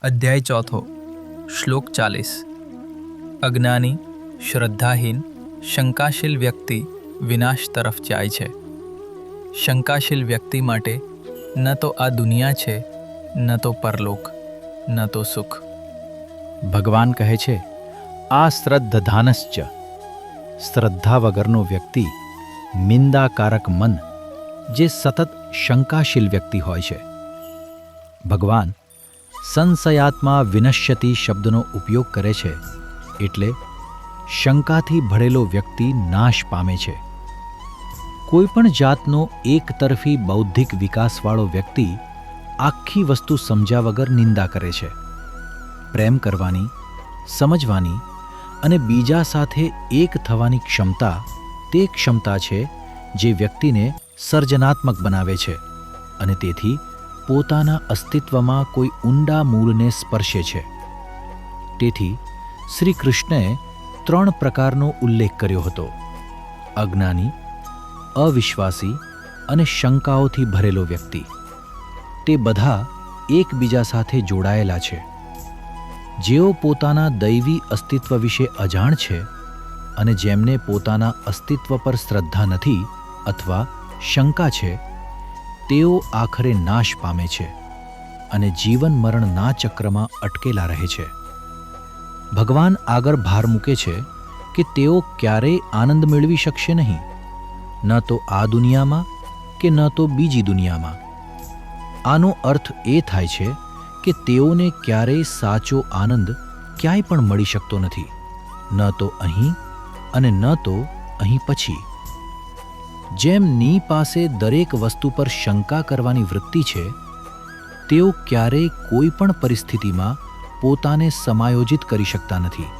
અધ્યાય ચોથો શ્લોક 40 અજ્ઞાની શ્રદ્ધાહીન શંકાશીલ વ્યક્તિ વિનાશ તરફ જાય છે. શંકાશીલ વ્યક્તિ માટે ન તો આ દુનિયા છે, ન તો પરલોક, ન તો સુખ. ભગવાન કહે છે, આ શ્રદ્ધાનશ્ચ, શ્રદ્ધા વગરનો વ્યક્તિ નિંદાકારક મન, જે સતત શંકાશીલ વ્યક્તિ હોય છે. ભગવાન સંશયાત્મા વિનશ્યતિ શબ્દનો ઉપયોગ કરે છે, એટલે શંકાથી ભરેલો વ્યક્તિ નાશ પામે છે. કોઈપણ જાતનો એકતરફી બૌદ્ધિક વિકાસવાળો વ્યક્તિ આખી વસ્તુ સમજ્યા વગર નિંદા કરે છે. પ્રેમ કરવાની, સમજવાની અને બીજા સાથે એક થવાની ક્ષમતા તે ક્ષમતા છે જે વ્યક્તિને સર્જનાત્મક બનાવે છે અને તેથી પોતાના અસ્તિત્વમાં કોઈ ઊંડા મૂળને સ્પર્શે છે. તેથી શ્રી કૃષ્ણએ 3 પ્રકારનો ઉલ્લેખ કર્યો હતો: અજ્ઞાની, અવિશ્વાસી અને શંકાઓથી ભરેલો વ્યક્તિ. તે બધા એકબીજા સાથે જોડાયેલા છે. જેઓ પોતાના દૈવી અસ્તિત્વ વિશે અજાણ છે અને જેમને પોતાના અસ્તિત્વ પર શ્રદ્ધા નથી અથવા શંકા છે, તેઓ આખરે નાશ પામે છે અને જીવન મરણના ચક્રમાં અટકેલા રહે છે. ભગવાન આગળ ભાર મૂકે છે કે તેઓ ક્યારેય આનંદ મેળવી શકશે નહીં, ન તો આ દુનિયામાં કે ન તો બીજી દુનિયામાં. આનો અર્થ એ થાય છે કે તેઓને ક્યારેય સાચો આનંદ ક્યાંય પણ મળી શકતો નથી, ન તો અહીં અને ન તો અહીં પછી. જેમની પાસે દરેક વસ્તુ પર શંકા કરવાની વૃત્તિ છે, તેઓ ક્યારેય કોઈ પણ પરિસ્થિતિમાં પોતાને સમાયોજિત કરી શકતા નથી.